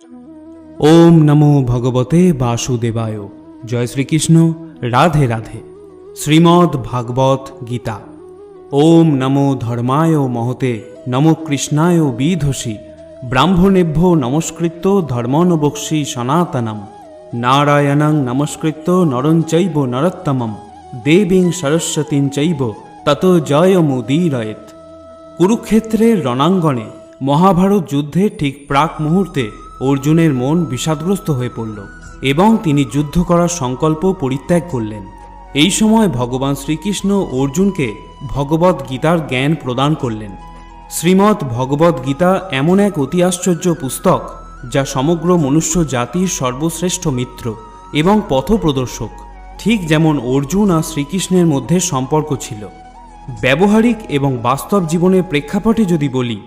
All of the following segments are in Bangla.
ओम नमो भगवते वासुदेवाय। जय श्री कृष्ण। राधे राधे। श्रीमद् भागवत गीता। ओम नमो धर्माय महते नमो कृष्णाय विधसि ब्राह्मणेभ्यो नमस्कृत्य धर्मोऽनुवक्ष्यि सनातनम् नारायणं नमस्कृत्य नरं चैव नरोत्तमं देवीं सरस्वतीं चैव ततो जयमुदीरयेत्। কুরুক্ষেত্রের রণাঙ্গনে মহাভারত যুদ্ধে ঠিক প্রাক মুহূর্তে অর্জুনের মন বিষাদগ্রস্ত হয়ে পড়ল এবং তিনি যুদ্ধ করার সংকল্প পরিত্যাগ করলেন। এই সময় ভগবান শ্রীকৃষ্ণ অর্জুনকে ভগবদ্ গীতার জ্ঞান প্রদান করলেন। শ্রীমদ্ ভগবদ্ গীতা এমন এক অতি আশ্চর্য পুস্তক যা সমগ্র মনুষ্য জাতির সর্বশ্রেষ্ঠ মিত্র এবং পথপ্রদর্শক। ঠিক যেমন অর্জুন আর শ্রীকৃষ্ণের মধ্যে সম্পর্ক ছিল। ব্যবহারিক এবং বাস্তব জীবনের প্রেক্ষাপটে যদি বলি,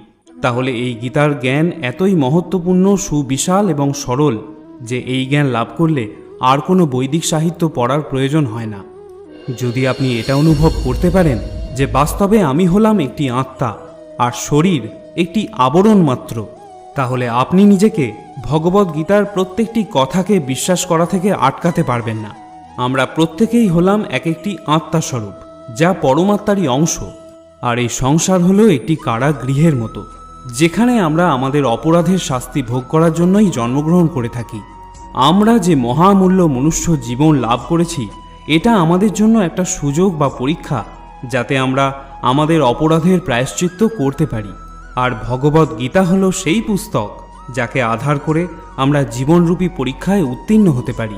তাহলে এই গীতার জ্ঞান এতই মহত্বপূর্ণ, সুবিশাল এবং সরল যে এই জ্ঞান লাভ করলে আর কোনো বৈদিক সাহিত্য পড়ার প্রয়োজন হয় না। যদি আপনি এটা অনুভব করতে পারেন যে বাস্তবে আমি হলাম একটি আত্মা আর শরীর একটি আবরণ মাত্র, তাহলে আপনি নিজেকে ভগবদ্ গীতার প্রত্যেকটি কথাকে বিশ্বাস করা থেকে আটকাতে পারবেন না। আমরা প্রত্যেকেই হলাম এক একটি আত্মাস্বরূপ যা পরমাত্মারই অংশ। আর এই সংসার হলো একটি কারাগৃহের মতো, যেখানে আমরা আমাদের অপরাধের শাস্তি ভোগ করার জন্যই জন্মগ্রহণ করে থাকি। আমরা যে মহামূল্য মনুষ্য জীবন লাভ করেছি, এটা আমাদের জন্য একটা সুযোগ বা পরীক্ষা, যাতে আমরা আমাদের অপরাধের প্রায়শ্চিত্ত করতে পারি। আর ভগবদ্ গীতা হলো সেই পুস্তক যাকে আধার করে আমরা জীবনরূপী পরীক্ষায় উত্তীর্ণ হতে পারি।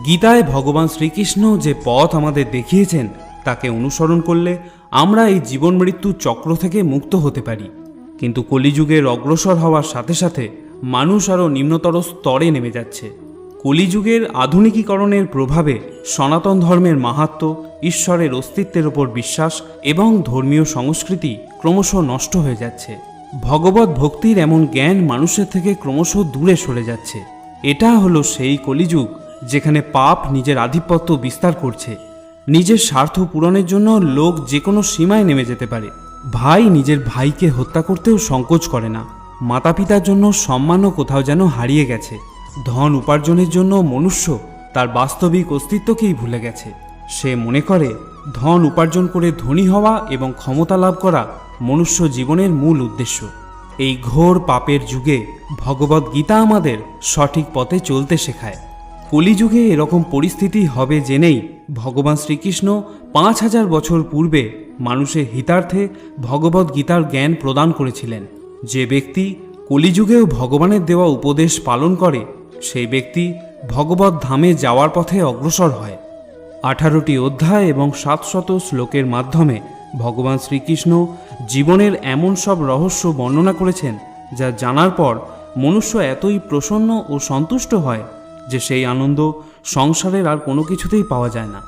গীতায় ভগবান শ্রীকৃষ্ণ যে পথ আমাদের দেখিয়েছেন, তাকে অনুসরণ করলে আমরা এই জীবন মৃত্যু চক্র থেকে মুক্ত হতে পারি। কিন্তু কলিযুগের অগ্রসর হওয়ার সাথে সাথে মানুষ আরও নিম্নতর স্তরে নেমে যাচ্ছে। কলিযুগের আধুনিকীকরণের প্রভাবে সনাতন ধর্মের মাহাত্ম্য, ঈশ্বরের অস্তিত্বের ওপর বিশ্বাস এবং ধর্মীয় সংস্কৃতি ক্রমশ নষ্ট হয়ে যাচ্ছে। ভগবত ভক্তির এমন জ্ঞান মানুষের থেকে ক্রমশ দূরে সরে যাচ্ছে। এটা হলো সেই কলিযুগ যেখানে পাপ নিজের আধিপত্য বিস্তার করছে। নিজের স্বার্থ পূরণের জন্য লোক যে কোনো সীমায় নেমে যেতে পারে। ভাই নিজের ভাইকে হত্যা করতেও সংকোচ করে না। মাতা পিতার জন্য সম্মানও কোথাও যেন হারিয়ে গেছে। ধন উপার্জনের জন্য মনুষ্য তার বাস্তবিক অস্তিত্বকেই ভুলে গেছে। সে মনে করে ধন উপার্জন করে ধনী হওয়া এবং ক্ষমতা লাভ করা মনুষ্য জীবনের মূল উদ্দেশ্য। এই ঘোর পাপের যুগে ভগবদ্ গীতা আমাদের সঠিক পথে চলতে শেখায়। কলিযুগে এরকম পরিস্থিতি হবে জেনেই ভগবান শ্রীকৃষ্ণ 5000 বছর পূর্বে মানুষের হিতার্থে ভগবদ্ গীতার জ্ঞান প্রদান করেছিলেন। যে ব্যক্তি কলিযুগেও ভগবানের দেওয়া উপদেশ পালন করে, সেই ব্যক্তি ভগবদ্ ধামে যাওয়ার পথে অগ্রসর হয়। 18টি অধ্যায় এবং 700 শ্লোকের মাধ্যমে ভগবান শ্রীকৃষ্ণ জীবনের এমন সব রহস্য বর্ণনা করেছেন, যা জানার পর মনুষ্য এতই প্রসন্ন ও সন্তুষ্ট হয় যে সেই আনন্দ সংসারের আর কোনো কিছুতেই পাওয়া যায় না।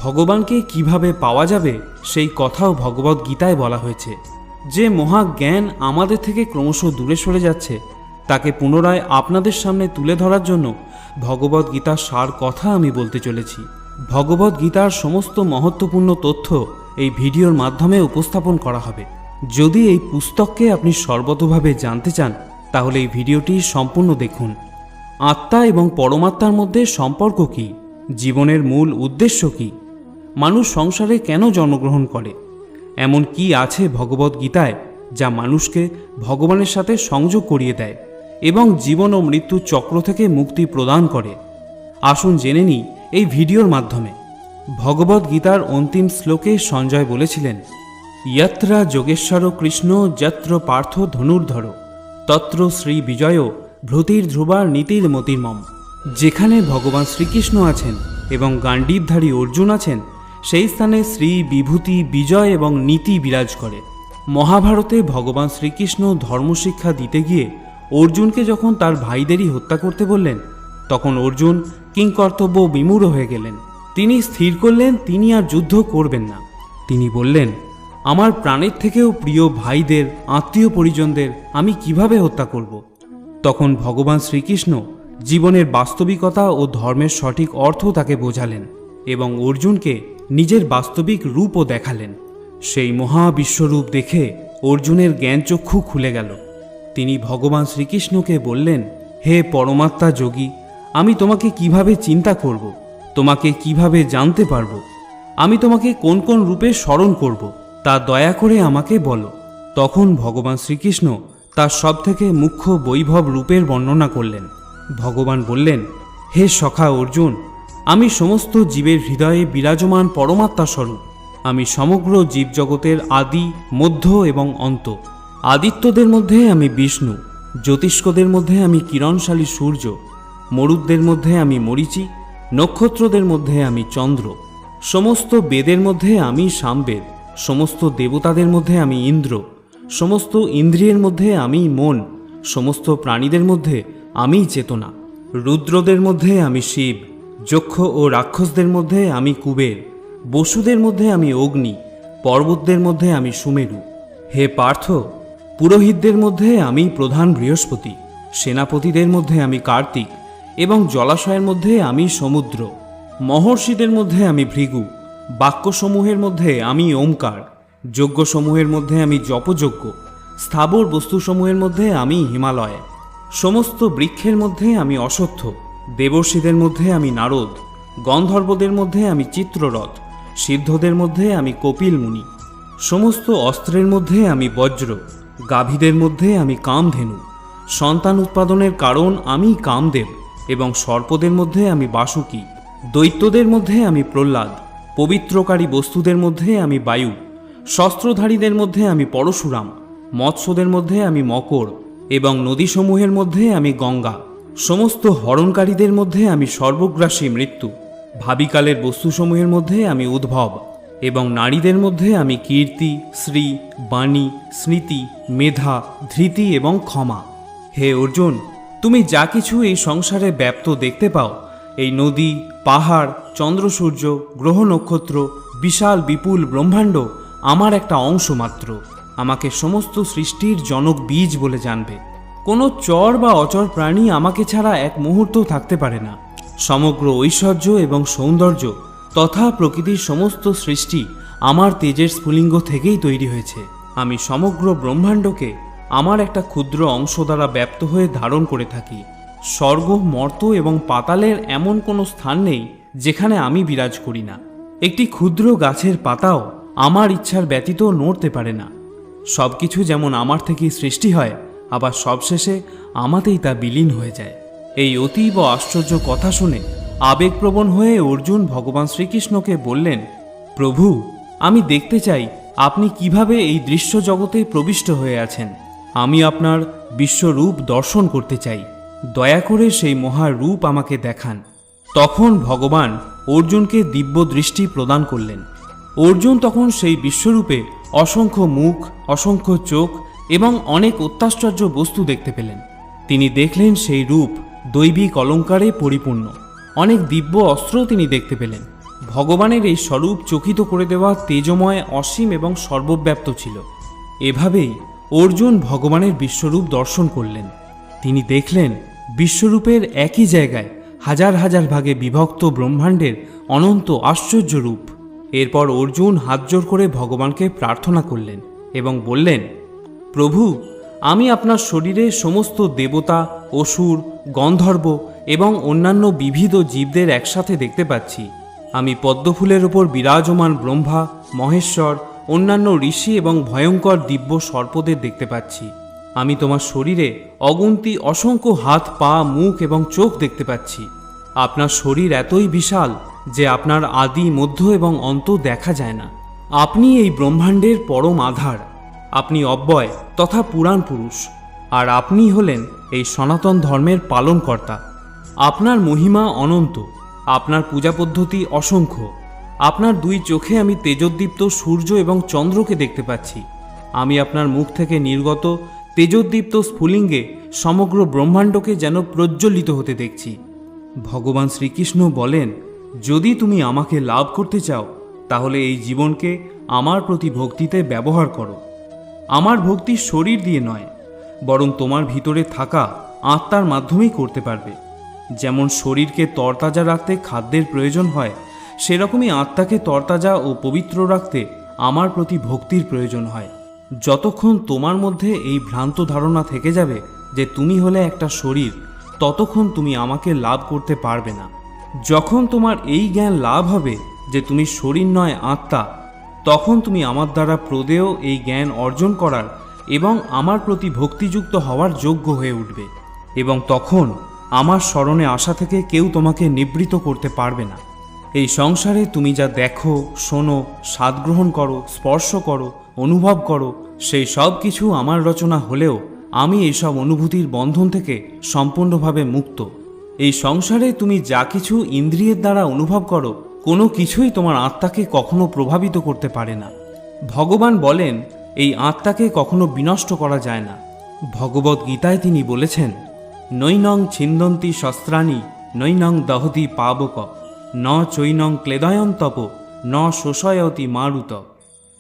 ভগবানকে কিভাবে পাওয়া যাবে সেই কথাও ভগবদ্ গীতায় বলা হয়েছে। যে মহাজ্ঞান আমাদের থেকে ক্রমশ দূরে সরে যাচ্ছে, তাকে পুনরায় আপনাদের সামনে তুলে ধরার জন্য ভগবদ্ গীতার সার কথা আমি বলতে চলেছি। ভগবদ্ গীতার সমস্ত মহত্বপূর্ণ তথ্য এই ভিডিওর মাধ্যমে উপস্থাপন করা হবে। যদি এই পুস্তককে আপনি সর্বতোভাবে জানতে চান, তাহলে এই ভিডিওটি সম্পূর্ণ দেখুন। আত্মা এবং পরমাত্মার মধ্যে সম্পর্ক কী? জীবনের মূল উদ্দেশ্য কী? মানুষ সংসারে কেন জন্মগ্রহণ করে? এমন কি আছে ভগবদ্ গীতায় যা মানুষকে ভগবানের সাথে সংযোগ করিয়ে দেয় এবং জীবন ও মৃত্যু চক্র থেকে মুক্তি প্রদান করে? আসুন জেনে নিই এই ভিডিওর মাধ্যমে। ভগবদ্ গীতার অন্তিম শ্লোকে সঞ্জয় বলেছিলেন, যত্রা যোগেশ্বর কৃষ্ণ যত্র পার্থ ধনুর্ধর তত্র শ্রী বিজয় ভ্রতির ধ্রুবার নীতির মতির্মম। যেখানে ভগবান শ্রীকৃষ্ণ আছেন এবং গাণ্ডীবধারী অর্জুন আছেন, সেই স্থানে শ্রী, বিভূতি, বিজয় এবং নীতি বিরাজ করে। মহাভারতে ভগবান শ্রীকৃষ্ণ ধর্মশিক্ষা দিতে গিয়ে অর্জুনকে যখন তার ভাইদেরই হত্যা করতে বললেন, তখন অর্জুন কিংকর্তব্য বিমূঢ় হয়ে গেলেন। তিনি স্থির করলেন তিনি আর যুদ্ধ করবেন না। তিনি বললেন, আমার প্রাণের থেকেও প্রিয় ভাইদের, আত্মীয় পরিজনদের আমি কিভাবে হত্যা করব? তখন ভগবান শ্রীকৃষ্ণ জীবনের বাস্তবিকতা ও ধর্মের সঠিক অর্থ তাকে বোঝালেন এবং অর্জুনকে নিজের বাস্তবিক রূপও দেখালেন। সেই মহাবিশ্বরূপ দেখে অর্জুনের জ্ঞানচক্ষু খুলে গেল। তিনি ভগবান শ্রীকৃষ্ণকে বললেন, হে পরমাত্মা যোগী, আমি তোমাকে কিভাবে চিন্তা করব, তোমাকে কিভাবে জানতে পারব, আমি তোমাকে কোন কোন রূপে স্মরণ করব, তা দয়া করে আমাকে বলো। তখন ভগবান শ্রীকৃষ্ণ তার সবথেকে মুখ্য বৈভব রূপের বর্ণনা করলেন। ভগবান বললেন, হে সখা অর্জুন, আমি সমস্ত জীবের হৃদয়ে বিরাজমান পরমাত্মা স্বরূপ। আমি সমগ্র জীবজগতের আদি, মধ্য এবং অন্ত। আদিত্যদের মধ্যে আমি বিষ্ণু, জ্যোতিষ্কদের মধ্যে আমি কিরণশালী সূর্য, মরুদ্দের মধ্যে আমি মরীচি, নক্ষত্রদের মধ্যে আমি চন্দ্র, সমস্ত বেদের মধ্যে আমি সামবেদ, সমস্ত দেবতাদের মধ্যে আমি ইন্দ্র, সমস্ত ইন্দ্রিয়ের মধ্যে আমি মন, সমস্ত প্রাণীদের মধ্যে আমি চেতনা, রুদ্রদের মধ্যে আমি শিব, যক্ষ ও রাক্ষসদের মধ্যে আমি কুবের, বসুদের মধ্যে আমি অগ্নি, পর্বতদের মধ্যে আমি সুমেরু। হে পার্থ, পুরোহিতদের মধ্যে আমি প্রধান বৃহস্পতি, সেনাপতিদের মধ্যে আমি কার্তিক এবং জলাশয়ের মধ্যে আমি সমুদ্র, মহর্ষিদের মধ্যে আমি ভৃগু, বাক্যসমূহের মধ্যে আমি ওমকার, যজ্ঞসমূহের মধ্যে আমি জপযজ্ঞ, স্থাবর বস্তুসমূহের মধ্যে আমি হিমালয়, সমস্ত বৃক্ষের মধ্যে আমি অশ্বত্থ, দেবর্ষীদের মধ্যে আমি নারদ, গন্ধর্বদের মধ্যে আমি চিত্ররথ, সিদ্ধদের মধ্যে আমি কপিল মুনি, সমস্ত অস্ত্রের মধ্যে আমি বজ্র, গাভীদের মধ্যে আমি কামধেনু, সন্তান উৎপাদনের কারণ আমি কামদেব এবং সর্পদের মধ্যে আমি বাসুকী, দৈত্যদের মধ্যে আমি প্রহ্লাদ, পবিত্রকারী বস্তুদের মধ্যে আমি বায়ু, শস্ত্রধারীদের মধ্যে আমি পরশুরাম, মৎস্যদের মধ্যে আমি মকর এবং নদীসমূহের মধ্যে আমি গঙ্গা, সমস্ত হরণকারীদের মধ্যে আমি সর্বগ্রাসী মৃত্যু, ভাবিকালের বস্তুসমূহের মধ্যে আমি উদ্ভব এবং নারীদের মধ্যে আমি কীর্তি, শ্রী, বাণী, স্মৃতি, মেধা, ধৃতি এবং ক্ষমা। হে অর্জুন, তুমি যা কিছু এই সংসারে ব্যাপ্ত দেখতে পাও, এই নদী, পাহাড়, চন্দ্র, সূর্য, গ্রহ, নক্ষত্র, বিশাল বিপুল ব্রহ্মাণ্ড আমার একটা অংশ মাত্র। আমাকে সমস্ত সৃষ্টির জনক বীজ বলে জানবে। কোনো চর বা অচর প্রাণী আমাকে ছাড়া এক মুহূর্তও থাকতে পারে না। সমগ্র ঐশ্বর্য এবং সৌন্দর্য তথা প্রকৃতির সমস্ত সৃষ্টি আমার তেজের স্ফুলিঙ্গ থেকেই তৈরি হয়েছে। আমি সমগ্র ব্রহ্মাণ্ডকে আমার একটা ক্ষুদ্র অংশ দ্বারা ব্যাপ্ত হয়ে ধারণ করে থাকি। স্বর্গ, মর্ত এবং পাতালের এমন কোনো স্থান নেই যেখানে আমি বিরাজ করি না। একটি ক্ষুদ্র গাছের পাতাও আমার ইচ্ছার ব্যতীত নড়তে পারে না। সব কিছু যেমন আমার থেকেই সৃষ্টি হয়, আবার সবশেষে আমাতেই তা বিলীন হয়ে যায়। এই অতীব আশ্চর্য কথা শুনে আবেগপ্রবণ হয়ে অর্জুন ভগবান শ্রীকৃষ্ণকে বললেন, প্রভু, আমি দেখতে চাই আপনি কিভাবে এই দৃশ্য জগতে প্রবিষ্ট হয়ে আছেন। আমি আপনার বিশ্বরূপ দর্শন করতে চাই। দয়া করে সেই মহারূপ আমাকে দেখান। তখন ভগবান অর্জুনকে দিব্য দৃষ্টি প্রদান করলেন। অর্জুন তখন সেই বিশ্বরূপে অসংখ্য মুখ, অসংখ্য চোখ এবং অনেক অত্যাশ্চর্য বস্তু দেখতে পেলেন। তিনি দেখলেন সেই রূপ দৈবিক অলঙ্কারে পরিপূর্ণ। অনেক দিব্য অস্ত্রও তিনি দেখতে পেলেন। ভগবানের এই স্বরূপ চকিত করে দেওয়া তেজময়, অসীম এবং সর্বব্যাপ্ত ছিল। এভাবেই অর্জুন ভগবানের বিশ্বরূপ দর্শন করলেন। তিনি দেখলেন বিশ্বরূপের একই জায়গায় হাজার হাজার ভাগে বিভক্ত ব্রহ্মাণ্ডের অনন্ত আশ্চর্য রূপ। এরপর অর্জুন হাত জোড় করে ভগবানকে প্রার্থনা করলেন এবং বললেন, প্রভু, আমি আপনার শরীরে সমস্ত দেবতা, অসুর, গন্ধর্ব এবং অন্যান্য বিবিধ জীবদের একসাথে দেখতে পাচ্ছি। আমি পদ্মফুলের ওপর বিরাজমান ব্রহ্মা, মহেশ্বর, অন্যান্য ঋষি এবং ভয়ঙ্কর দিব্য সর্পদের দেখতে পাচ্ছি। আমি তোমার শরীরে অগুন্তি অসংখ্য হাত, পা, মুখ এবং চোখ দেখতে পাচ্ছি। আপনার শরীর এতই বিশাল যে আপনার আদি, মধ্য এবং অন্ত দেখা যায় না। আপনি এই ব্রহ্মাণ্ডের পরম আধার। আপনি অব্যয় তথা পুরাণ পুরুষ, আর আপনি হলেন এই সনাতন ধর্মের পালনকর্তা। আপনার মহিমা অনন্ত, আপনার পূজা পদ্ধতি অসংখ্য। আপনার দুই চোখে আমি তেজোদ্দীপ্ত সূর্য এবং চন্দ্রকে দেখতে পাচ্ছি। আমি আপনার মুখ থেকে নির্গত তেজোদ্দীপ্ত স্ফুলিঙ্গে সমগ্র ব্রহ্মাণ্ডকে যেন প্রজ্বলিত হতে দেখছি। ভগবান শ্রীকৃষ্ণ বলেন, যদি তুমি আমাকে লাভ করতে চাও তাহলে এই জীবনকে আমার প্রতি ভক্তিতে ব্যবহার করো। আমার ভক্তি শরীর দিয়ে নয়, বরং তোমার ভিতরে থাকা আত্মার মাধ্যমেই করতে পারবে। যেমন শরীরকে তরতাজা রাখতে খাদ্যের প্রয়োজন হয়, সেরকমই আত্মাকে তরতাজা ও পবিত্র রাখতে আমার প্রতি ভক্তির প্রয়োজন হয়। যতক্ষণ তোমার মধ্যে এই ভ্রান্ত ধারণা থেকে যাবে যে তুমি হলে একটা শরীর, ততক্ষণ তুমি আমাকে লাভ করতে পারবে না। যখন তোমার এই জ্ঞান লাভ হবে যে তুমি শরীর নয় আত্মা, তখন তুমি আমার দ্বারা প্রদেয় এই জ্ঞান অর্জন করার এবং আমার প্রতি ভক্তিযুক্ত হওয়ার যোগ্য হয়ে উঠবে, এবং তখন আমার স্মরণে আসা থেকে কেউ তোমাকে নিবৃত্ত করতে পারবে না। এই সংসারে তুমি যা দেখো, শোনো, স্বাদ গ্রহণ করো, স্পর্শ করো, অনুভব করো, সেই সব কিছু আমার রচনা হলেও আমি এইসব অনুভূতির বন্ধন থেকে সম্পূর্ণভাবে মুক্ত। এই সংসারে তুমি যা কিছু ইন্দ্রিয়ের দ্বারা অনুভব করো, কোনো কিছুই তোমার আত্মাকে কখনো প্রভাবিত করতে পারে না। ভগবান বলেন এই আত্মাকে কখনো বিনষ্ট করা যায় না। ভগবদ গীতায় তিনি বলেছেন, নৈনং ছিন্দন্তি শস্ত্রাণি নৈনং দহতি পাবক ন চৈনং ক্লেদয়ন্তপ ন শোষয়তি মারুত।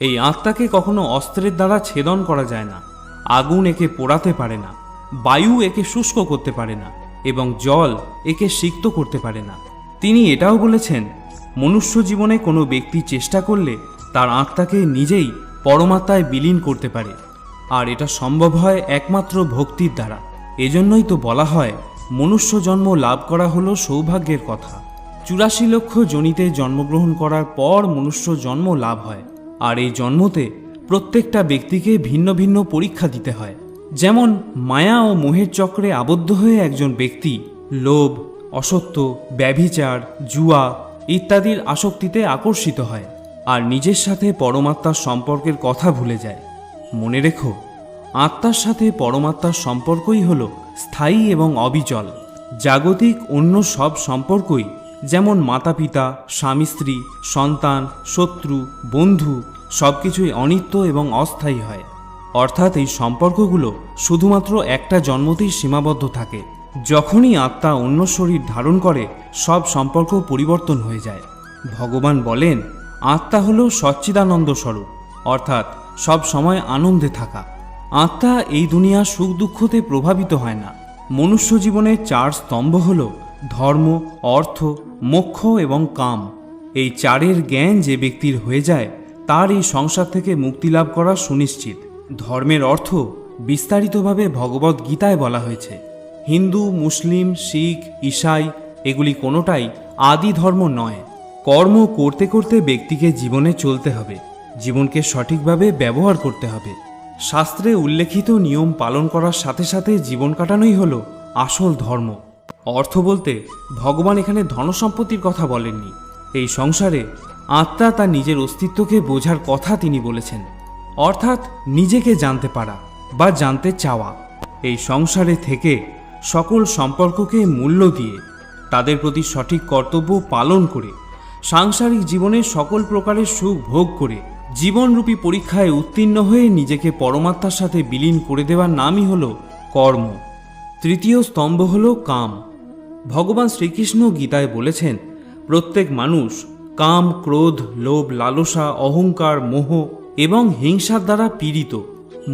এই আত্মাকে কখনো অস্ত্রের দ্বারা ছেদন করা যায় না। আগুন একে পোড়াতে পারে না, বায়ু একে শুষ্ক করতে পারে না, এবং জল একে সিক্ত করতে পারে না। তিনি এটাও বলেছেন, মনুষ্য জীবনে কোনো ব্যক্তি চেষ্টা করলে তার আত্মাকে নিজেই পরমাত্মায় বিলীন করতে পারে, আর এটা সম্ভব হয় একমাত্র ভক্তির দ্বারা। এজন্যই তো বলা হয় মনুষ্য জন্ম লাভ করা হলো সৌভাগ্যের কথা। 84 লক্ষ যোনিতে জন্মগ্রহণ করার পর মনুষ্য জন্ম লাভ হয়, আর এই জন্মতে প্রত্যেকটা ব্যক্তিকে ভিন্ন ভিন্ন পরীক্ষা দিতে হয়। যেমন মায়া ও মোহের চক্রে আবদ্ধ হয়ে একজন ব্যক্তি লোভ, অসত্য, ব্যভিচার, জুয়া ইত্যাদির আসক্তিতে আকর্ষিত হয় আর নিজের সাথে পরমাত্মার সম্পর্কের কথা ভুলে যায়। মনে রেখো, আত্মার সাথে পরমাত্মার সম্পর্কই হল স্থায়ী এবং অবিচল। জাগতিক অন্য সব সম্পর্কই, যেমন মাতা পিতা, স্বামী স্ত্রী, সন্তান, শত্রু, বন্ধু, সবকিছুই অনিত্য এবং অস্থায়ী হয়। অর্থাৎ এই সম্পর্কগুলো শুধুমাত্র একটা জন্মতেই সীমাবদ্ধ থাকে। যখনই আত্মা অন্য শরীর ধারণ করে সব সম্পর্ক পরিবর্তন হয়ে যায়। ভগবান বলেন আত্মা হল সচ্চিদানন্দ স্বরূপ, অর্থাৎ সব সময় আনন্দে থাকা। আত্মা এই দুনিয়া সুখ দুঃখতে প্রভাবিত হয় না। মনুষ্য জীবনের 4 স্তম্ভ হল ধর্ম, অর্থ, মোক্ষ এবং কাম। এই 4-এর জ্ঞান যে ব্যক্তির হয়ে যায় তার এই সংসার থেকে মুক্তি লাভ করা সুনিশ্চিত। ধর্মের অর্থ বিস্তারিতভাবে ভগবদ গীতায় বলা হয়েছে। হিন্দু, মুসলিম, শিখ, ঈসাই এগুলি কোনোটাই আদি ধর্ম নয়। কর্ম করতে করতে ব্যক্তিকে জীবনে চলতে হবে, জীবনকে সঠিকভাবে ব্যবহার করতে হবে। শাস্ত্রে উল্লেখিত নিয়ম পালন করার সাথে সাথে জীবন কাটানোই হলো আসল ধর্ম। অর্থ বলতে ভগবান এখানে ধনসম্পত্তির কথা বলেননি। এই সংসারে আত্মা তার নিজের অস্তিত্বকে বোঝার কথা তিনি বলেছেন, অর্থাৎ নিজেকে জানতে পারা বা জানতে চাওয়া। এই সংসারে থেকে সকল সম্পর্ককে মূল্য দিয়ে তাদের প্রতি সঠিক কর্তব্য পালন করে সাংসারিক জীবনে সকল প্রকারের সুখ ভোগ করে জীবনরূপী পরীক্ষায় উত্তীর্ণ হয়ে নিজেকে পরমাত্মার সাথে বিলীন করে দেওয়ার নামই হল কর্ম। 3য় স্তম্ভ হল কাম। ভগবান শ্রীকৃষ্ণ গীতায় বলেছেন, প্রত্যেক মানুষ কাম, ক্রোধ, লোভ, লালসা, অহংকার, মোহ এবং হিংসার দ্বারা পীড়িত।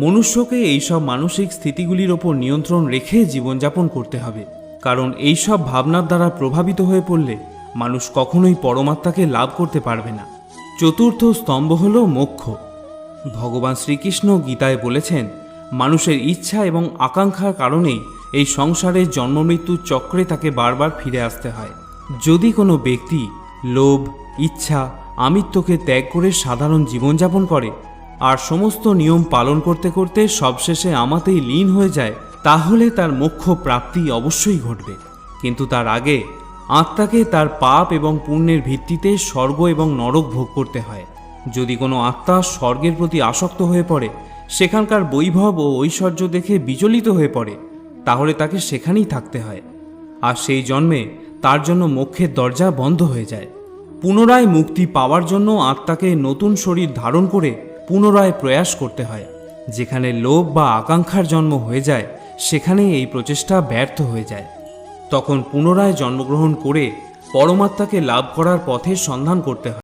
মনুষ্যকে এইসব মানসিক স্থিতিগুলির ওপর নিয়ন্ত্রণ রেখে জীবনযাপন করতে হবে, কারণ এইসব ভাবনার দ্বারা প্রভাবিত হয়ে পড়লে মানুষ কখনোই পরমাত্মাকে লাভ করতে পারবে না। 4র্থ স্তম্ভ হল মোক্ষ। ভগবান শ্রীকৃষ্ণ গীতায় বলেছেন, মানুষের ইচ্ছা এবং আকাঙ্ক্ষার কারণেই এই সংসারের জন্মমৃত্যুর চক্রে তাকে বারবার ফিরে আসতে হয়। যদি কোনো ব্যক্তি লোভ, ইচ্ছা, আমিত্বকে ত্যাগ করে সাধারণ জীবনযাপন করে আর সমস্ত নিয়ম পালন করতে করতে সবশেষে আমাতেই লীন হয়ে যায়, তাহলে তার মোক্ষ প্রাপ্তি অবশ্যই ঘটবে। কিন্তু তার আগে আত্মাকে তার পাপ এবং পুণ্যের ভিত্তিতে স্বর্গ এবং নরক ভোগ করতে হয়। যদি কোনো আত্মা স্বর্গের প্রতি আসক্ত হয়ে পড়ে, সেখানকার বৈভব ও ঐশ্বর্য দেখে বিচলিত হয়ে পড়ে, তাহলে তাকে সেখানেই থাকতে হয়, আর সেই জন্মে তার জন্য মোক্ষের দরজা বন্ধ হয়ে যায়। পুনরায় মুক্তি পাওয়ার জন্য আত্মাকে নতুন শরীর ধারণ করে পুনরায় প্রয়াস করতে হয়। যেখানে লোভ বা আকাঙ্ক্ষার জন্ম হয়ে যায়, সেখানেই এই প্রচেষ্টা ব্যর্থ হয়ে যায়। তখন পুনরায় জন্মগ্রহণ করে পরমাত্মাকে লাভ করার পথের সন্ধান করতে হয়।